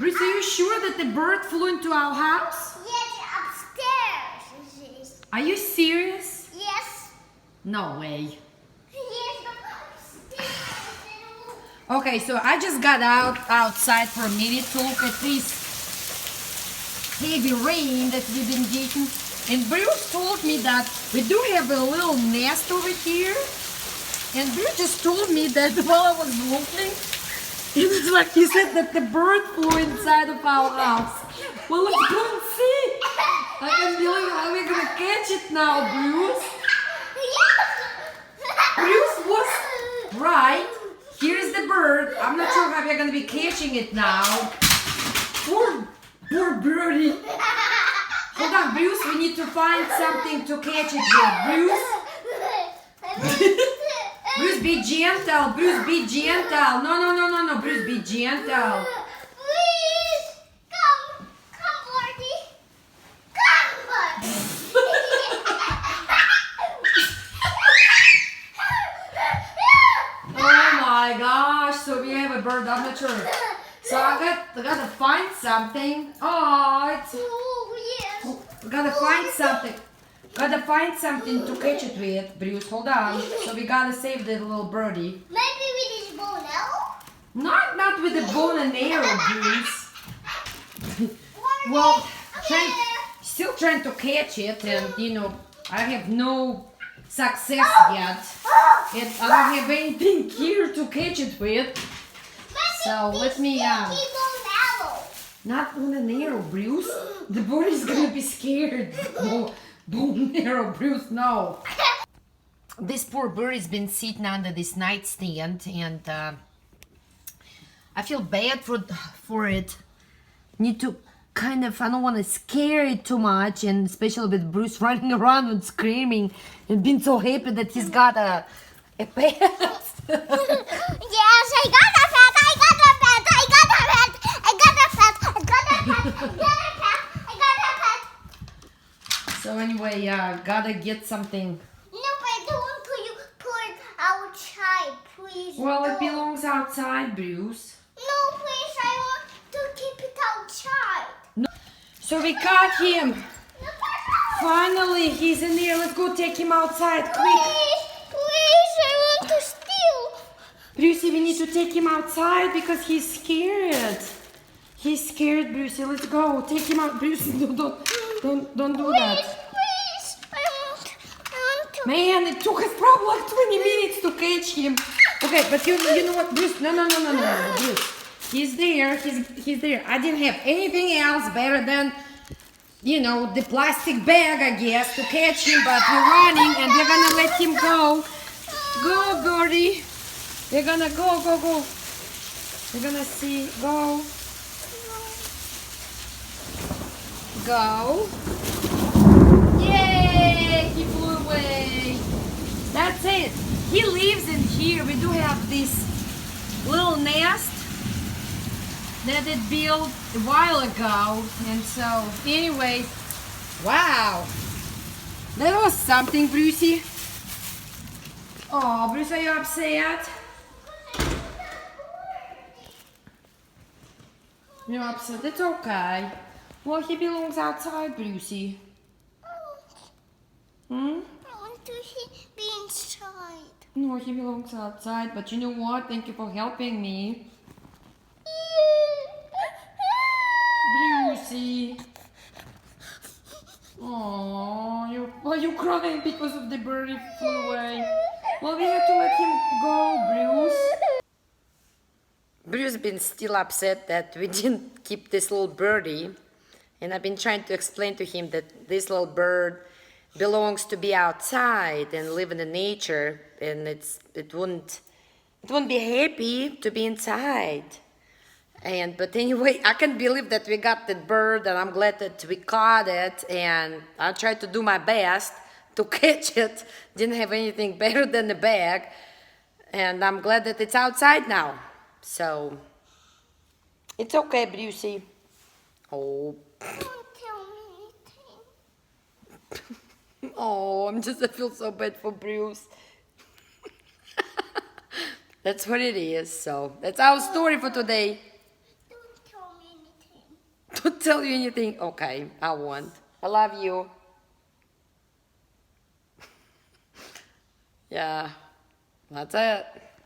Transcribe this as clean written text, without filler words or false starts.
Bruce, are you sure that the bird flew into our house? Yes, upstairs. Are you serious? Yes. No way. Yes, upstairs. Okay, so I just got outside for a minute to look at this heavy rain that we've been getting. And Bruce told me that we do have a little nest over here. And Bruce just told me that while I was looking, it was like he said that the bird flew inside of our house. Well, let's go and see. I can't believe how we're gonna catch it now, Bruce. Bruce was right. Here's the bird. I'm not sure how we're gonna be catching it now. Poor birdie. Hold on, Bruce. We need to find something to catch it with. Bruce. Bruce, be gentle. Bruce, be gentle. No. Bruce, be gentle. Please, come, Birdie. Come, Birdie. Oh my gosh. So we have a bird. I'm not sure. So I gotta find something. Oh, it's. Oh, yes. We gotta find something. Gotta find something to catch it with, Bruce. Hold on. So we gotta save the little birdie. Maybe with this bow now? Not with the bone and arrow, Bruce. Well, still trying to catch it, and I have no success yet. And I don't have anything here to catch it with. So let me not on an arrow, Bruce. The bird is gonna be scared. Bone arrow, Bruce, no. This poor bird has been sitting under this nightstand, and I feel bad for it. Need to I don't want to scare it too much, and especially with Bruce running around and screaming and being so happy that he's got a pet. Yes, I got a pet. So anyway, gotta get something. No, but I don't want you to put it outside, please. Well, it No. belongs outside, Bruce. No, please, I want to keep it outside. No. So we caught him. No, Finally, he's in there. Let's go take him outside, quick. please, I want to steal. Brucey, we need to take him outside because he's scared. He's scared, Brucey. Let's go. Take him out, Brucey. Don't do that. Please, I want to. Man, it took us probably like 20 minutes to catch him. Okay, but you know what, Bruce? No, Bruce. He's there. He's there. I didn't have anything else better than, the plastic bag, I guess, to catch him. But we're running, and we're gonna let him go. Go, birdie. We're gonna go. We're gonna see. Go. Go. Yay! He flew away. That's it. He lives in here. We do have this little nest that it built a while ago. And so, anyway, wow. That was something, Brucey. Oh, Bruce, are you upset? You're upset. It's okay. Well, he belongs outside, Brucey. I want to be inside. No, he belongs outside, but you know what? Thank you for helping me. Brucey. Oh, you're crying because of the bird flew away. Well, we have to let him go, Bruce. Bruce been still upset that we didn't keep this little birdie. And I've been trying to explain to him that this little bird belongs to be outside and live in the nature, and it wouldn't be happy to be inside. But anyway, I can't believe that we got that bird, and I'm glad that we caught it, and I tried to do my best to catch it. Didn't have anything better than the bag, and I'm glad that it's outside now. So it's okay, Brucey. Oh. Don't tell me anything. Oh, I feel so bad for Bruce. That's what it is. So that's our story for today. Don't tell me anything. Don't tell you anything. Okay, I won't. I love you. Yeah, that's it.